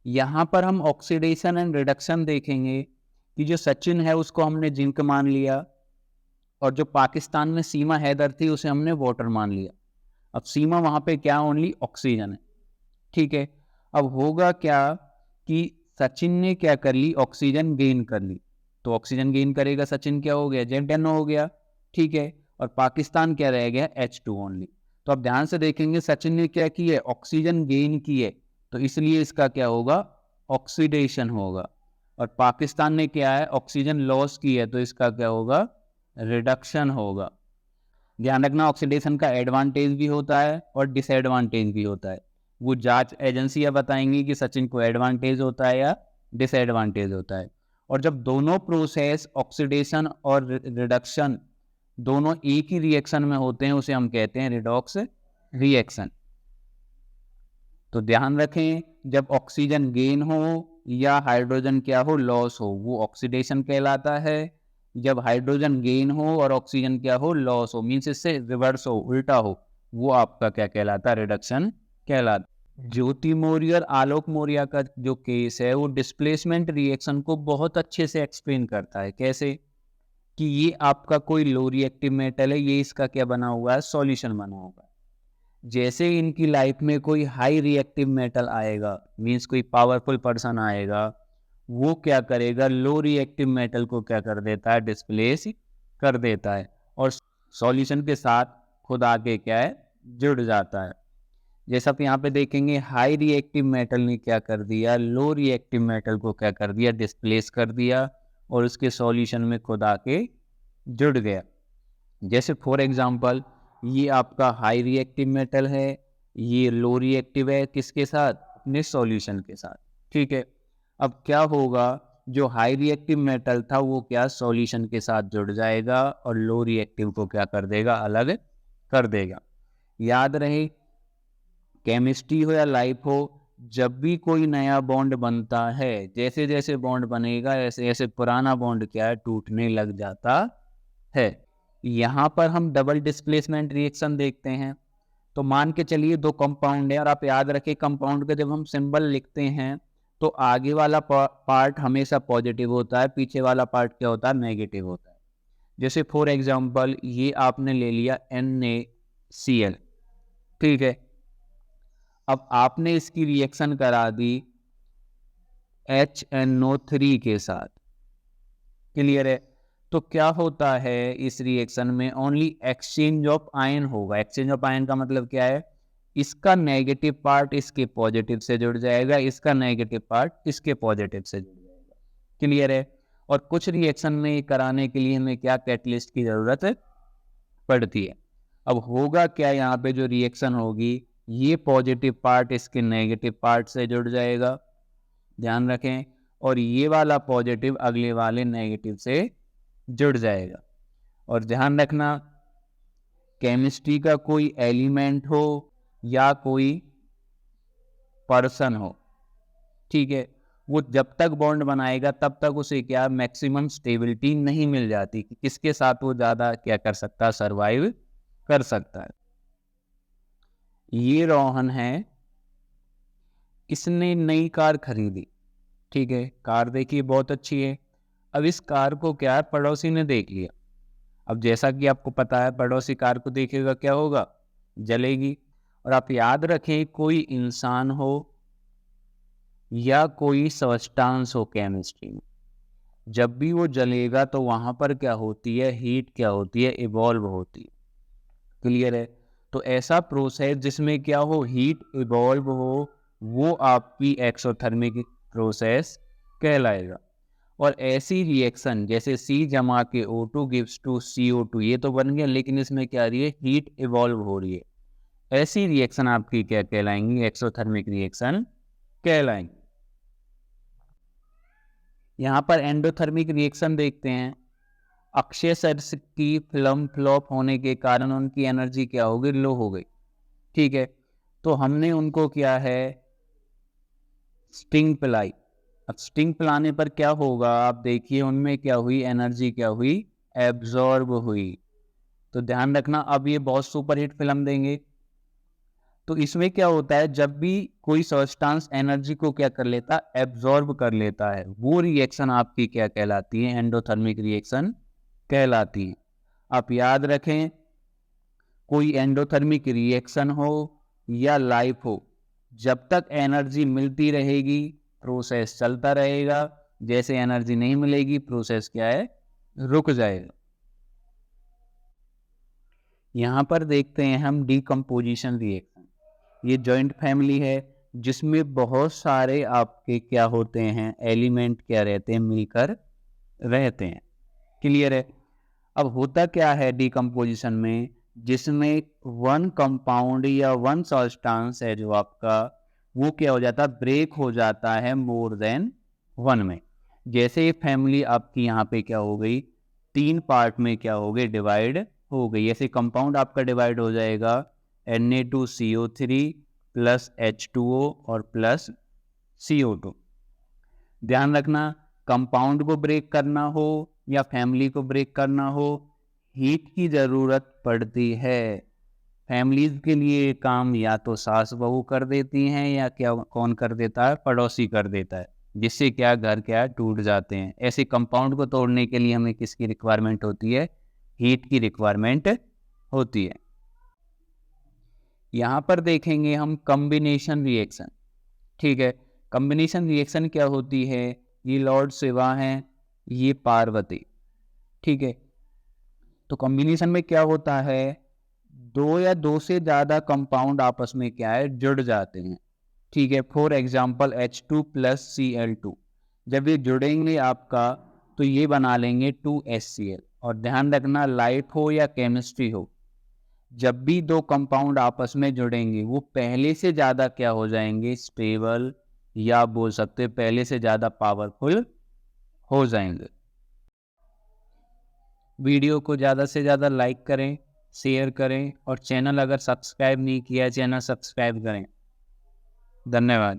यहाँ पर हम ऑक्सीडेशन एंड रिडक्शन देखेंगे कि जो सचिन है उसको हमने जिंक मान लिया और जो पाकिस्तान में सीमा हैदर थी उसे हमने वाटर मान लिया। अब सीमा वहां पे क्या ओनली ऑक्सीजन है, ठीक है। अब होगा क्या कि सचिन ने क्या कर ली, ऑक्सीजन गेन कर ली, तो ऑक्सीजन गेन करेगा सचिन, क्या हो गया, Z हो गया, ठीक है। और पाकिस्तान क्या रह गया, H2 ओनली। तो अब ध्यान से देखेंगे सचिन ने क्या की है, ऑक्सीजन गेन की है, तो इसलिए इसका क्या होगा, ऑक्सीडेशन होगा। और पाकिस्तान ने क्या है, ऑक्सीजन लॉस की है, तो इसका क्या होगा, रिडक्शन होगा। ध्यान रखना ऑक्सीडेशन का एडवांटेज भी होता है और डिसएडवांटेज भी होता है। वो जांच एजेंसियां बताएंगी कि सचिन को एडवांटेज होता है या डिसएडवांटेज होता है। और जब दोनों प्रोसेस ऑक्सीडेशन और रिडक्शन दोनों एक ही रिएक्शन में होते हैं उसे हम कहते हैं रिडॉक्स रिएक्शन। तो ध्यान रखें, जब ऑक्सीजन गेन हो या हाइड्रोजन क्या हो, लॉस हो, वो ऑक्सीडेशन कहलाता है। जब हाइड्रोजन गेन हो और ऑक्सीजन क्या हो, लॉस हो, मीन्स इससे रिवर्स हो, उल्टा हो, वो आपका क्या कहलाता है, रिडक्शन कहलाता। ज्योति मौर्य और आलोक मौर्य का जो केस है वो डिस्प्लेसमेंट रिएक्शन को बहुत अच्छे से एक्सप्लेन करता है। कैसे कि ये आपका कोई लो रिएक्टिव मेटल है, ये इसका क्या बना हुआ है, सॉल्यूशन बना हुआ है। जैसे इनकी लाइफ में कोई हाई रिएक्टिव मेटल आएगा, मीन्स कोई पावरफुल पर्सन आएगा, वो क्या करेगा, लो रिएक्टिव मेटल को क्या कर देता है, डिस्प्लेस कर देता है और सॉल्यूशन के साथ खुद आके क्या है, जुड़ जाता है। जैसा आप यहाँ पे देखेंगे हाई रिएक्टिव मेटल ने क्या कर दिया, लो रिएक्टिव मेटल को क्या कर दिया, डिस्प्लेस कर दिया और उसके सॉल्यूशन में खुद आके जुड़ गया। जैसे फॉर एग्जांपल ये आपका हाई रिएक्टिव मेटल है, ये लो रिएक्टिव है, किसके साथ, अपने सॉल्यूशन के साथ, ठीक है। अब क्या होगा, जो हाई रिएक्टिव मेटल था वो क्या सॉल्यूशन के साथ जुड़ जाएगा और लो रिएक्टिव को क्या कर देगा, अलग कर देगा। याद रहे, केमिस्ट्री हो या लाइफ हो, जब भी कोई नया बॉन्ड बनता है, जैसे जैसे बॉन्ड बनेगा ऐसे ऐसे पुराना बॉन्ड क्या है, टूटने लग जाता है। यहाँ पर हम डबल डिस्प्लेसमेंट रिएक्शन देखते हैं। तो मान के चलिए दो कंपाउंड है और आप याद रखें कंपाउंड का जब हम सिंबल लिखते हैं तो आगे वाला पार्ट हमेशा पॉजिटिव होता है, पीछे वाला पार्ट क्या होता है, नेगेटिव होता है। जैसे फॉर एग्जांपल ये आपने ले लिया NaCl, ठीक है। अब आपने इसकी रिएक्शन करा दी HNO3 के साथ, क्लियर है। तो क्या होता है इस रिएक्शन में, ओनली एक्सचेंज ऑफ आयन होगा। एक्सचेंज ऑफ आयन का मतलब क्या है, इसका नेगेटिव पार्ट इसके पॉजिटिव से जुड़ जाएगा, इसका नेगेटिव पार्ट इसके पॉजिटिव से जुड़ जाएगा, क्लियर है। और कुछ रिएक्शन में कराने के लिए हमें क्या, कैटलिस्ट की जरूरत पड़ती है। अब होगा क्या, यहाँ पे जो रिएक्शन होगी ये पॉजिटिव पार्ट इसके नेगेटिव पार्ट से जुड़ जाएगा, ध्यान रखें, और ये वाला पॉजिटिव अगले वाले नेगेटिव से जुड़ जाएगा। और ध्यान रखना, केमिस्ट्री का कोई एलिमेंट हो या कोई पर्सन हो, ठीक है, वो जब तक बॉन्ड बनाएगा तब तक उसे क्या, मैक्सिमम स्टेबिलिटी नहीं मिल जाती कि किसके साथ वो ज्यादा क्या कर सकता है, सरवाइव कर सकता है। ये रोहन है, इसने नई कार खरीदी, ठीक है, कार देखी बहुत अच्छी है। अब इस कार को क्या, पड़ोसी ने देख लिया। अब जैसा कि आपको पता है पड़ोसी कार को देखेगा क्या होगा, जलेगी। और आप याद रखें, कोई इंसान हो या कोई सब्सटेंस हो केमिस्ट्री में, जब भी वो जलेगा तो वहां पर क्या होती है, हीट क्या होती है, इवॉल्व होती है, क्लियर है। तो ऐसा प्रोसेस जिसमें क्या हो, हीट इवॉल्व हो, वो आपकी एक्सोथर्मिक प्रोसेस कहलाएगा। और ऐसी रिएक्शन जैसे C जमा के O2 गिव्स टू CO2, ये तो बन गया, लेकिन इसमें क्या रही है, हीट इवॉल्व हो रही है, ऐसी रिएक्शन आपकी क्या कहलाएंगी, एक्सोथर्मिक रिएक्शन कहलाएंगी। यहाँ पर एंडोथर्मिक रिएक्शन देखते हैं। अक्षय सेल्स की फिल्म फ्लॉप होने के कारण उनकी एनर्जी क्या हो गई, लो हो गई, ठीक है। तो हमने उनको क्या है, स्टिंग पिलाई। अब स्टिंग पिलाने पर क्या होगा, आप देखिए उनमें क्या हुई, एनर्जी क्या हुई, एब्जॉर्ब हुई। तो ध्यान रखना, अब ये बहुत सुपर हिट फिल्म देंगे। तो इसमें क्या होता है, जब भी कोई सब्सटेंस एनर्जी को क्या कर लेता है, एब्जॉर्ब कर लेता है, वो रिएक्शन आपकी क्या कहलाती है, एंडोथर्मिक रिएक्शन कहलाती है। आप याद रखें, कोई एंडोथर्मिक रिएक्शन हो या लाइफ हो, जब तक एनर्जी मिलती रहेगी प्रोसेस चलता रहेगा, जैसे एनर्जी नहीं मिलेगी प्रोसेस क्या है, रुक जाएगा। यहां पर देखते हैं हम डीकम्पोजिशन रिएक्शन। ये जॉइंट फैमिली है जिसमें बहुत सारे आपके क्या होते हैं, एलिमेंट क्या रहते हैं, मिलकर रहते हैं। क्लियर है। अब होता क्या है डीकम्पोजिशन में, जिसमें वन कंपाउंड या वन सब्सटेंस है जो आपका, वो क्या हो जाता है, ब्रेक हो जाता है मोर देन वन में। जैसे ये फैमिली आपकी यहाँ पे क्या हो गई, 3 पार्ट में क्या हो गई, डिवाइड हो गई। ऐसे कंपाउंड आपका डिवाइड हो जाएगा Na2CO3 प्लस H2O और प्लस CO2। ध्यान रखना, कंपाउंड को ब्रेक करना हो या फैमिली को ब्रेक करना हो, हीट की जरूरत पड़ती है। फैमिलीज के लिए काम या तो सास बहू कर देती हैं या क्या कौन कर देता है, पड़ोसी कर देता है, जिससे क्या घर क्या टूट जाते हैं। ऐसे कंपाउंड को तोड़ने के लिए हमें किसकी रिक्वायरमेंट होती है, हीट की रिक्वायरमेंट होती है। यहां पर देखेंगे हम कॉम्बिनेशन रिएक्शन। ठीक है, कॉम्बिनेशन रिएक्शन क्या होती है, ये लॉर्ड शिवा हैं, ये पार्वती। ठीक है, तो कॉम्बिनेशन में क्या होता है, 2 या 2 से ज्यादा कंपाउंड आपस में क्या है, जुड़ जाते हैं। ठीक है, for example H2 plus Cl2, जब ये जुड़ेंगे आपका तो ये बना लेंगे 2HCl। और ध्यान रखना, लाइफ हो या केमिस्ट्री हो, जब भी 2 कंपाउंड आपस में जुड़ेंगे वो पहले से ज्यादा क्या हो जाएंगे, स्टेबल, या बोल सकते पहले से ज्यादा पावरफुल हो जाएंगे। वीडियो को ज़्यादा से ज़्यादा लाइक करें, शेयर करें और चैनल अगर सब्सक्राइब नहीं किया है, चैनल सब्सक्राइब करें। धन्यवाद।